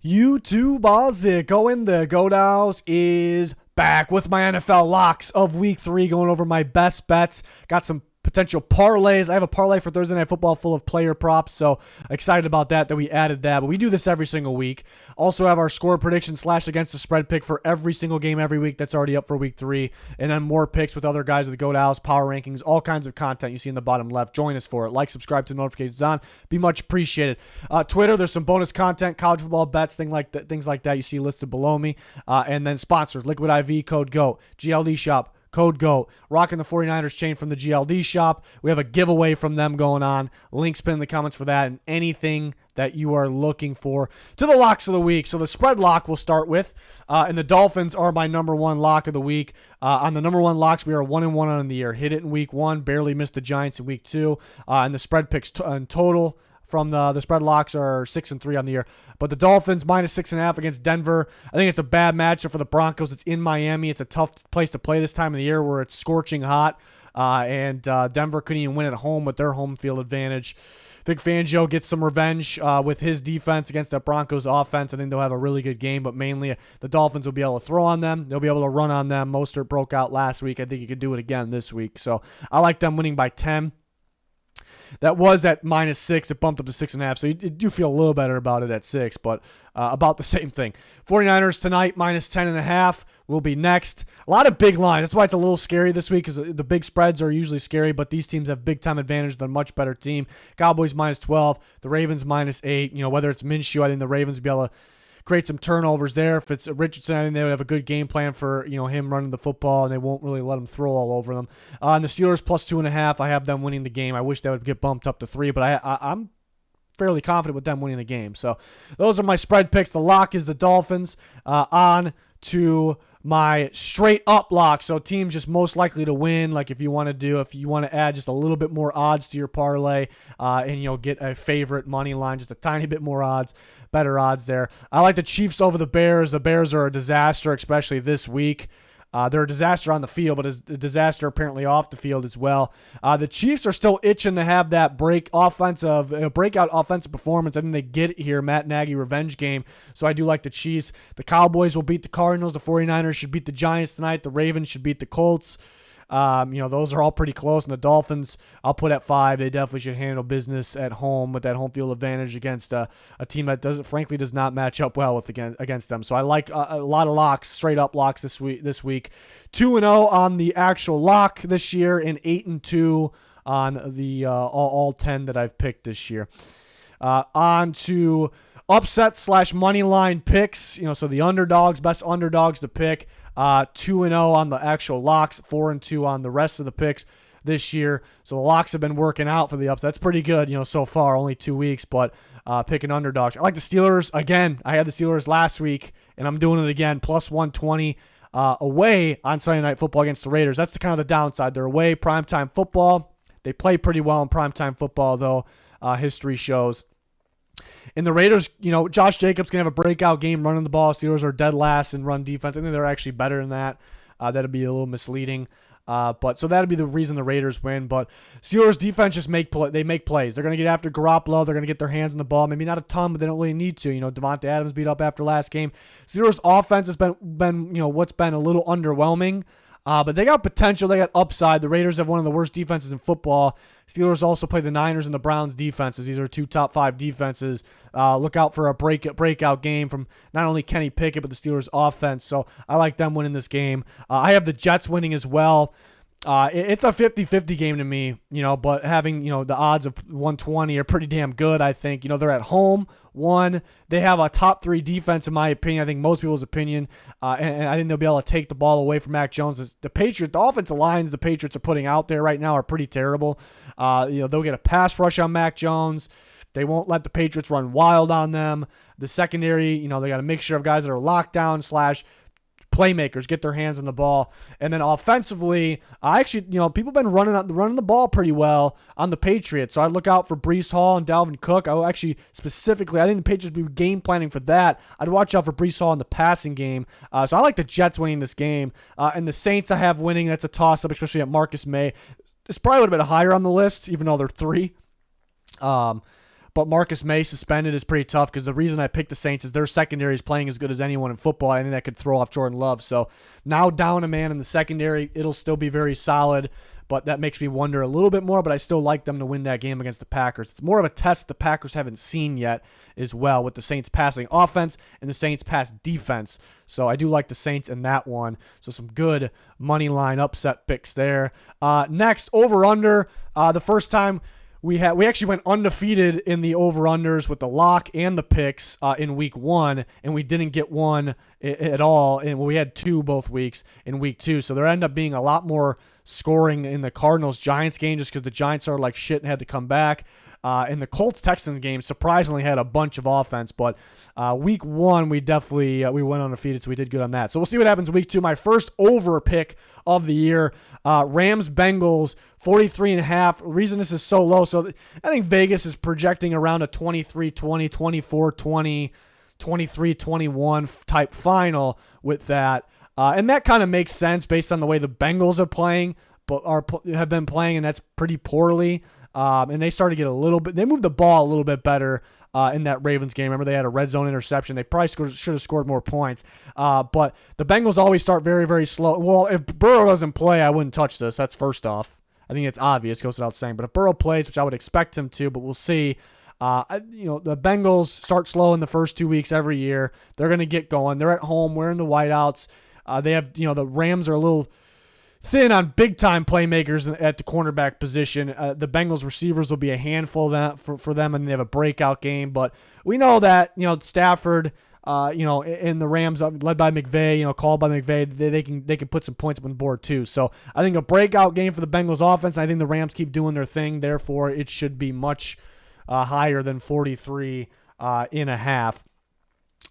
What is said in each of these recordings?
YouTube, Ozzy, go in there. Godows is back with my NFL locks of week 3, going over my best bets. Got some potential parlays. I have a parlay for Thursday Night Football full of player props, so excited about that we added that. But we do this every single week. Also have our score prediction / against the spread pick for every single game every week. That's already up for week 3. And then more picks with other guys of the Godows, power rankings, all kinds of content you see in the bottom left. Join us for it. Like, subscribe to notifications on. Be much appreciated. Twitter, there's some bonus content, college football bets, things like that you see listed below me. And then sponsors, Liquid IV, code GOAT, GLD Shop, code GOAT. Rocking the 49ers chain from the GLD shop. We have a giveaway from them going on. Links pinned in the comments for that and anything that you are looking for. To the locks of the week. So the spread lock we'll start with. And the Dolphins are my number 1 lock of the week. On the number 1 locks, we are 1-1 on the year. Hit it in week 1. Barely missed the Giants in week 2. And the spread picks in total from the spread locks are 6-3 on the year. But the Dolphins -6.5 against Denver. I think it's a bad matchup for the Broncos. It's in Miami. It's a tough place to play this time of the year where it's scorching hot. And Denver couldn't even win at home with their home field advantage. Vic Fangio gets some revenge with his defense against the Broncos offense. I think they'll have a really good game, but mainly the Dolphins will be able to throw on them. They'll be able to run on them. Mostert broke out last week. I think he could do it again this week. So I like them winning by 10. That was at -6. It bumped up to 6.5. So you do feel a little better about it at 6, but about the same thing. 49ers tonight, -10.5 will be next. A lot of big lines. That's why it's a little scary this week because the big spreads are usually scary, but these teams have big time advantage. They're a much better team. Cowboys -12. The Ravens -8. Whether it's Minshew, I think the Ravens will be able to create some turnovers there. If it's Richardson, I think they would have a good game plan for him running the football, and they won't really let him throw all over them. And the Steelers +2.5, I have them winning the game. I wish they would get bumped up to 3, but I'm fairly confident with them winning the game. So those are my spread picks. The lock is the Dolphins. On to my straight up lock. So teams just most likely to win. Like if you want to add just a little bit more odds to your parlay, and get a favorite money line, just a tiny bit more odds, better odds there. I like the Chiefs over the Bears. The Bears are a disaster, especially this week. They're a disaster on the field, but a disaster apparently off the field as well. The Chiefs are still itching to have that breakout offensive performance. I think they get it here, Matt Nagy revenge game. So I do like the Chiefs. The Cowboys will beat the Cardinals. The 49ers should beat the Giants tonight. The Ravens should beat the Colts. Those are all pretty close. And the Dolphins, I'll put at 5. They definitely should handle business at home with that home field advantage against a team that does not match up well against them. So I like a lot of locks, straight up locks this week. 2-0 on the actual lock this year, and 8-2 on the all 10 that I've picked this year. On to upset / money line picks. So the underdogs, best underdogs to pick. 2-0 on the actual locks, 4-2 on the rest of the picks this year. So the locks have been working out for the upset. That's pretty good, so far, only 2 weeks, but picking underdogs. I like the Steelers. Again, I had the Steelers last week, and I'm doing it again, +120 away on Sunday Night Football against the Raiders. That's kind of the downside. They're away, primetime football. They play pretty well in primetime football, though, history shows. And the Raiders, Josh Jacobs can have a breakout game running the ball. Steelers are dead last in run defense. I think they're actually better than that. That'd be a little misleading. So that'd be the reason the Raiders win. But Steelers defense just make plays. They're going to get after Garoppolo. They're going to get their hands on the ball. Maybe not a ton, but they don't really need to. Devontae Adams beat up after last game. Steelers offense has been what's been a little underwhelming. But they got potential. They got upside. The Raiders have one of the worst defenses in football. Steelers also play the Niners and the Browns defenses. These are 2 top 5 defenses. Look out for a breakout game from not only Kenny Pickett, but the Steelers offense. So I like them winning this game. I have the Jets winning as well. It's a 50-50 game to me, but having, the odds of 120 are pretty damn good, I think. They're at home. They have a top 3 defense, in my opinion. I think most people's opinion. And I think they'll be able to take the ball away from Mac Jones. The offensive lines the Patriots are putting out there right now are pretty terrible. They'll get a pass rush on Mac Jones. They won't let the Patriots run wild on them. The secondary, they got a mixture of guys that are lockdown / playmakers, get their hands on the ball. And then offensively, people have been running the ball pretty well on the Patriots. So I'd look out for Breece Hall and Dalvin Cook. I think the Patriots would be game planning for that. I'd watch out for Breece Hall in the passing game. So I like the Jets winning this game. And the Saints I have winning. That's a toss-up, especially at Marcus May. This probably would have been higher on the list, even though they're 3. but Marcus May suspended is pretty tough because the reason I picked the Saints is their secondary is playing as good as anyone in football. I think that could throw off Jordan Love. So now down a man in the secondary, it'll still be very solid, but that makes me wonder a little bit more, but I still like them to win that game against the Packers. It's more of a test the Packers haven't seen yet as well with the Saints passing offense and the Saints pass defense. So I do like the Saints in that one. So some good money line upset picks there. Next, over-under. The first time we actually went undefeated in the over-unders with the lock and the picks in week 1, and we didn't get one at all. And we had 2 both weeks in week 2. So there ended up being a lot more scoring in the Cardinals-Giants game just because the Giants started like shit and had to come back. And the Colts-Texans game surprisingly had a bunch of offense, but week 1 we definitely we went undefeated, so we did good on that. So we'll see what happens week 2. My first over pick of the year, Rams-Bengals, 43.5. The reason this is so low, so I think Vegas is projecting around a 23-20, 24-20, 23-21 type final with that. And that kind of makes sense based on the way the Bengals are playing, but have been playing, and that's pretty poorly. And they started to get a little bit. They moved the ball a little bit better in that Ravens game. Remember, they had a red zone interception. They probably should have scored more points. But the Bengals always start very, very slow. Well, if Burrow doesn't play, I wouldn't touch this. That's first off. I think it's obvious, goes without saying. But if Burrow plays, which I would expect him to, but we'll see. The Bengals start slow in the first 2 weeks every year. They're going to get going. They're at home wearing the whiteouts. They have, the Rams are a little thin on big-time playmakers at the cornerback position. The Bengals receivers will be a handful for them, and they have a breakout game. But we know that, Stafford, and the Rams, led by McVay, called by McVay, they can put some points up on the board too. So I think a breakout game for the Bengals offense. And I think the Rams keep doing their thing. Therefore, it should be much higher than 43.5.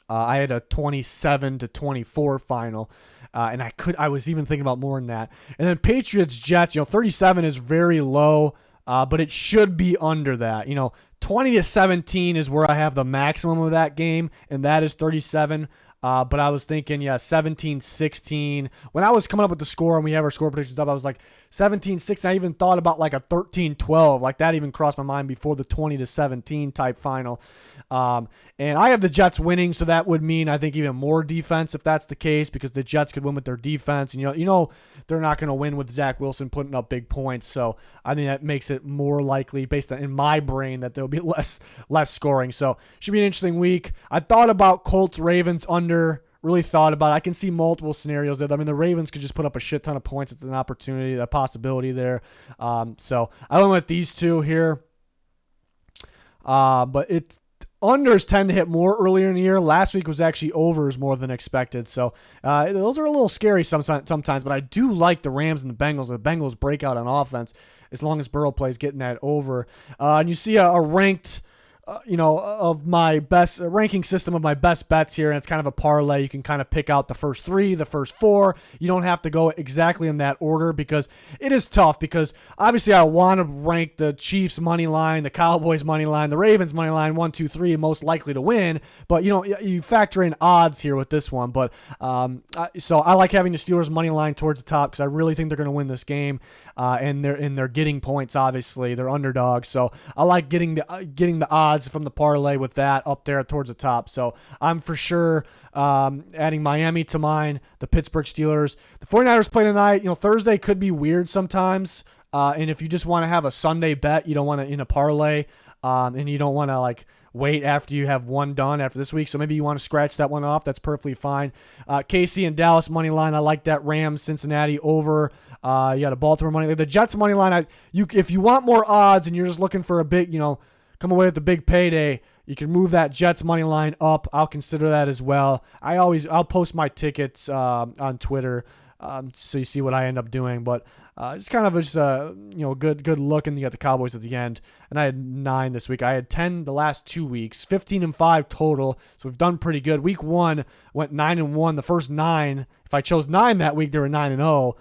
I had a 27-24 final. And I was even thinking about more than that. And then Patriots-Jets, 37 is very low, but it should be under that. 20-17 is where I have the maximum of that game, and that is 37. But I was thinking, 17-16. When I was coming up with the score and we have our score predictions up, I was like 17-16. I even thought about like a 13-12. Like that even crossed my mind before the 20-17 type final. And I have the Jets winning, so that would mean I think even more defense if that's the case, because the Jets could win with their defense. And they're not going to win with Zach Wilson putting up big points. So I think that makes it more likely, based on in my brain, that there'll be less scoring. So should be an interesting week. I thought about Colts Ravens under. Really thought about it. I can see multiple scenarios there. I mean, the Ravens could just put up a shit ton of points. It's an opportunity, a possibility there. So I went with these two here. But unders tend to hit more earlier in the year. Last week was actually overs more than expected. So those are a little scary sometimes. But I do like the Rams and the Bengals. The Bengals break out on offense as long as Burrow plays getting that over. And you see a ranked... of my best ranking system of my best bets here, and it's kind of a parlay. You can kind of pick out the first 3, the first 4. You don't have to go exactly in that order because it is tough, because obviously I want to rank the Chiefs money line, the Cowboys money line, the Ravens money line 1, 2, 3 most likely to win, but you factor in odds here with this one. But so I like having the Steelers money line towards the top because I really think they're going to win this game, and they're getting points. Obviously they're underdogs, so I like getting the odds from the parlay with that up there towards the top. So I'm for sure adding Miami to mine, the Pittsburgh Steelers. The 49ers play tonight. Thursday could be weird sometimes. And if you just want to have a Sunday bet, you don't want to in a parlay, and you don't want to wait after you have one done after this week. So maybe you want to scratch that one off. That's perfectly fine. KC and Dallas money line. I like that. Rams, Cincinnati over. You got a Baltimore money line. The Jets money line. If you want more odds and you're just looking for a big, come away with the big payday, you can move that Jets money line up. I'll consider that as well. I'll post my tickets on Twitter, so you see what I end up doing. But it's kind of just good look, and you got the Cowboys at the end. And I had 9 this week. I had 10 the last 2 weeks, 15-5 total. So we've done pretty good. Week 1 went 9-1. The first 9, if I chose 9 that week, they were 9-0.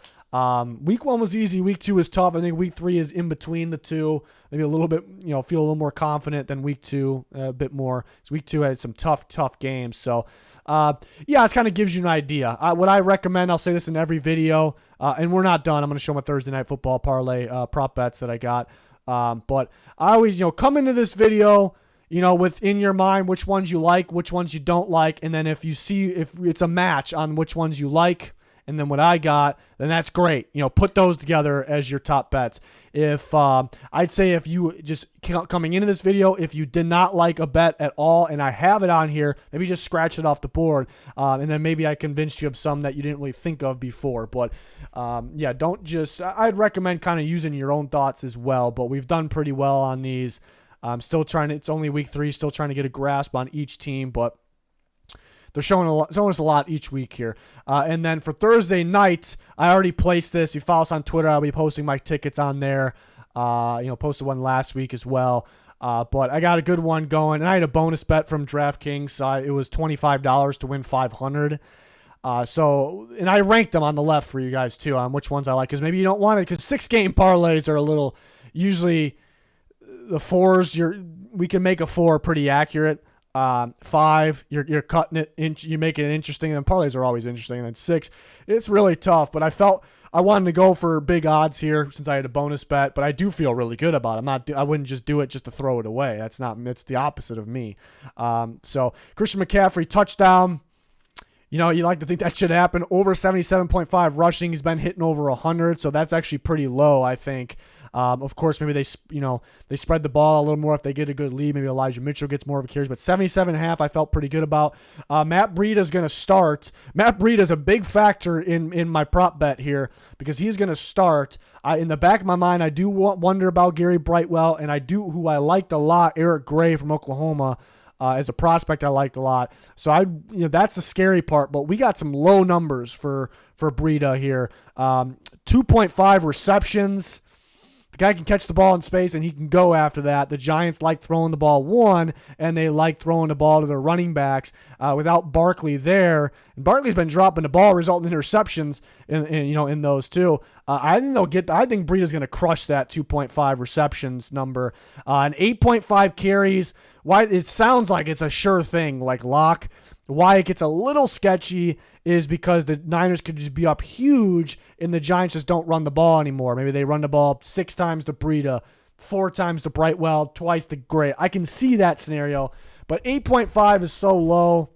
Week 1 was easy. Week 2 is tough. I think week 3 is in between the two. Maybe a little bit, feel a little more confident than week 2, a bit more. So week 2 had some tough games. So, it kind of gives you an idea. What I recommend, I'll say this in every video, and we're not done. I'm going to show my Thursday Night Football parlay prop bets that I got. But I always, come into this video within your mind, which ones you like, which ones you don't like. And then if it's a match on which ones you like, and then what I got, then that's great. Put those together as your top bets. If I'd say if you just coming into this video, if you did not like a bet at all, and I have it on here, maybe just scratch it off the board, and then maybe I convinced you of some that you didn't really think of before. But yeah, I'd recommend kind of using your own thoughts as well. But we've done pretty well on these. I'm still it's only week 3, still trying to get a grasp on each team, but they're showing us a lot each week here. And then for Thursday night, I already placed this. You follow us on Twitter, I'll be posting my tickets on there. Posted one last week as well. But I got a good one going, and I had a bonus bet from DraftKings. So it was $25 to win $500. And I ranked them on the left for you guys too, on which ones I like, because maybe you don't want it, because 6-game parlays are a little, usually the 4s, we can make a 4 pretty accurate. 5, you're cutting it, you make it interesting, and parlays are always interesting. And then 6, it's really tough. But I felt I wanted to go for big odds here since I had a bonus bet, but I do feel really good about it. I wouldn't just do it just to throw it away. It's the opposite of me. So Christian McCaffrey touchdown. You like to think that should happen. Over 77.5 rushing. He's been hitting over 100, so that's actually pretty low, I think. Of course, maybe they spread the ball a little more if they get a good lead. Maybe Elijah Mitchell gets more of a carries, but 77.5 I felt pretty good about. Matt Breida is going to start. Matt Breida is a big factor in my prop bet here because he's going to start. In the back of my mind, I do wonder about Gary Brightwell, and who I liked a lot, Eric Gray from Oklahoma. As a prospect, I liked a lot. So that's the scary part. But we got some low numbers for Breida here. 2.5 receptions. The guy can catch the ball in space, and he can go after that. The Giants like throwing the ball and they like throwing the ball to their running backs without Barkley there. And Barkley's been dropping the ball, resulting in interceptions in those too. I think Breida's going to crush that 2.5 receptions number. And 8.5 carries. Why it sounds like it's a sure thing, like lock. Why it gets a little sketchy is because the Niners could just be up huge and the Giants just don't run the ball anymore. Maybe they run the ball 6 times to Breida, 4 times to Brightwell, twice to Gray. I can see that scenario, but 8.5 is so low.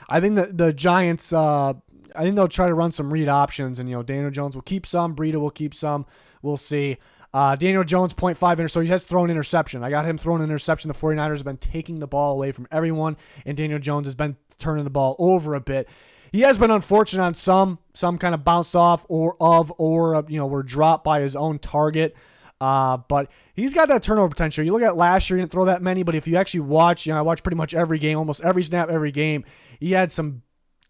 I think that the Giants, I think they'll try to run some read options, and Daniel Jones will keep some, Breida will keep some. We'll see. Daniel Jones, 0.5 so he has thrown interception. I got him throwing an interception. The 49ers have been taking the ball away from everyone, and Daniel Jones has been turning the ball over a bit. He has been unfortunate on some kind of bounced off or were dropped by his own target. But he's got that turnover potential. You look at last year, he didn't throw that many, but if you actually watch, I watch pretty much every game, almost every snap, every game. He had some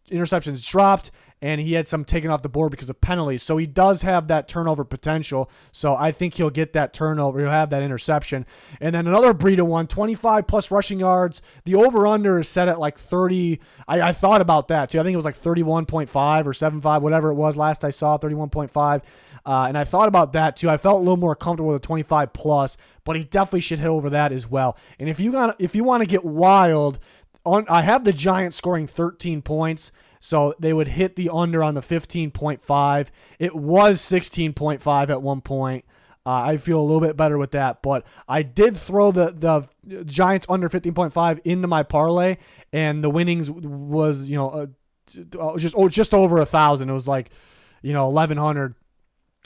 interceptions dropped, and he had some taken off the board because of penalties. So he does have that turnover potential. So I think he'll get that turnover. He'll have that interception. And then another Breida one, 25 plus rushing yards. The over-under is set at like 30. I thought about that too. I think it was like 31.5 or 7.5, whatever it was last I saw, 31.5. And I thought about that too. I felt a little more comfortable with a 25 plus, but he definitely should hit over that as well. And if you want to get wild, I have the Giants scoring 13 points. So they would hit the under on the 15.5. It was 16.5 at one point. I feel a little bit better with that. But I did throw the Giants under 15.5 into my parlay, and the winnings was just over 1,000. It was like 1,100.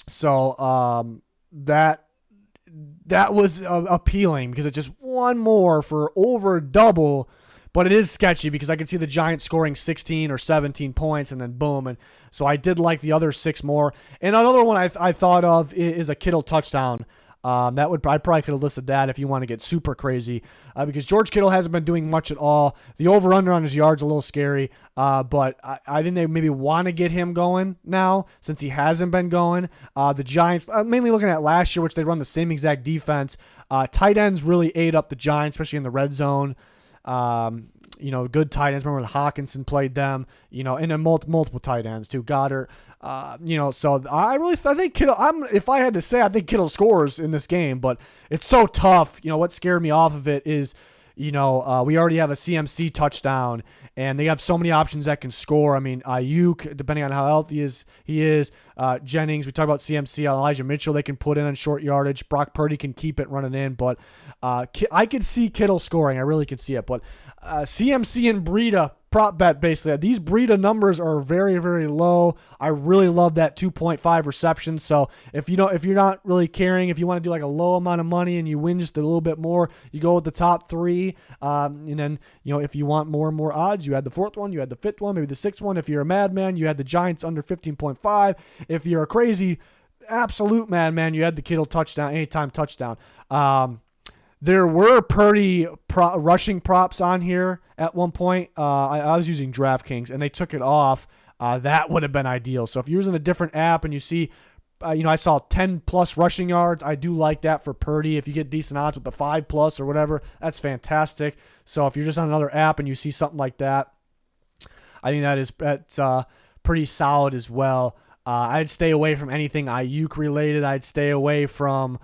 So that was appealing because it's just one more for over double. But it is sketchy because I can see the Giants scoring 16 or 17 points and then boom. And so I did like the other 6 more. And another one I thought of is a Kittle touchdown. I probably could have listed that if you want to get super crazy because George Kittle hasn't been doing much at all. The over-under on his yards a little scary, but I think they maybe want to get him going now since he hasn't been going. The Giants, mainly looking at last year, which they run the same exact defense. Tight ends really ate up the Giants, especially in the red zone. Good tight ends. Remember when Hawkinson played them, and then multiple tight ends too. Goddard, so I think Kittle, if I had to say, I think Kittle scores in this game, but it's so tough. What scared me off of it is, we already have a CMC touchdown, And they have so many options that can score. I mean, Ayuk, depending on how healthy he is. Jennings, we talk about CMC, Elijah Mitchell, they can put in on short yardage. Brock Purdy can keep it running in. But I could see Kittle scoring. I really could see it. But CMC and Breida, prop bet basically. These Breida numbers are very, very low. I really love that 2.5 receptions. So if you're not really caring, if you want to do like a low amount of money and you win just a little bit more, you go with the top 3. And then, if you want more and more odds, you had the 4th one, you had the 5th one, maybe the 6th one. If you're a madman, you had the Giants under 15.5. If you're a crazy absolute madman, you had the Kittle touchdown, anytime touchdown. There were Purdy rushing props on here at one point. I was using DraftKings, and they took it off. That would have been ideal. So if you're using a different app and you see, I saw 10-plus rushing yards, I do like that for Purdy. If you get decent odds with the 5-plus or whatever, that's fantastic. So if you're just on another app and you see something like that, I think that's pretty solid as well. I'd stay away from anything Ayuk related. I'd stay away from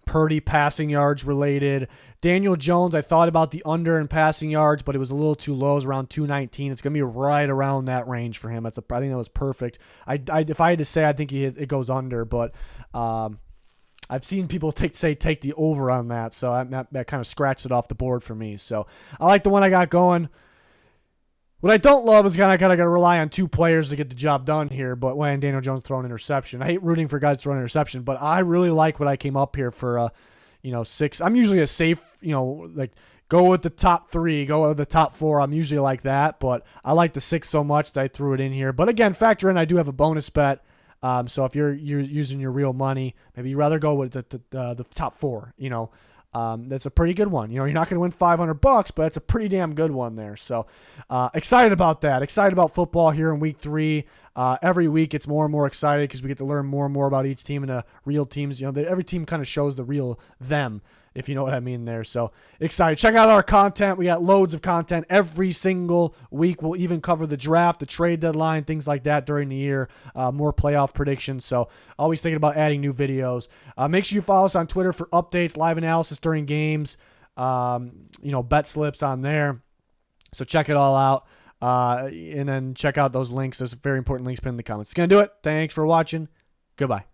Purdy passing yards related. Daniel Jones, I thought about the under in passing yards, but it was a little too low. It was around 219. It's going to be right around that range for him. I think that was perfect. If I had to say, I think it goes under, but I've seen people take the over on that, so that kind of scratched it off the board for me. So I like the one I got going. What I don't love is kind of got to rely on 2 players to get the job done here, but when Daniel Jones throwing interception. I hate rooting for guys throwing interception, but I really like what I came up here for, 6. I'm usually a safe, like go with the top 3, go with the top 4. I'm usually like that, but I like the 6 so much that I threw it in here. But again, factor in I do have a bonus bet. So if you're using your real money, maybe you'd rather go with the top 4, that's a pretty good one. You're not going to win $500, but it's a pretty damn good one there. So excited about that. Excited about football here in week 3. Every week it's more and more excited because we get to learn more and more about each team and the real teams. Every team kind of shows the real them, if you know what I mean there. So excited. Check out our content. We got loads of content every single week. We'll even cover the draft, the trade deadline, things like that during the year, more playoff predictions. So always thinking about adding new videos. Make sure you follow us on Twitter for updates, live analysis during games, bet slips on there. So check it all out. And then check out those links. There's very important links pinned in the comments. It's going to do it. Thanks for watching. Goodbye.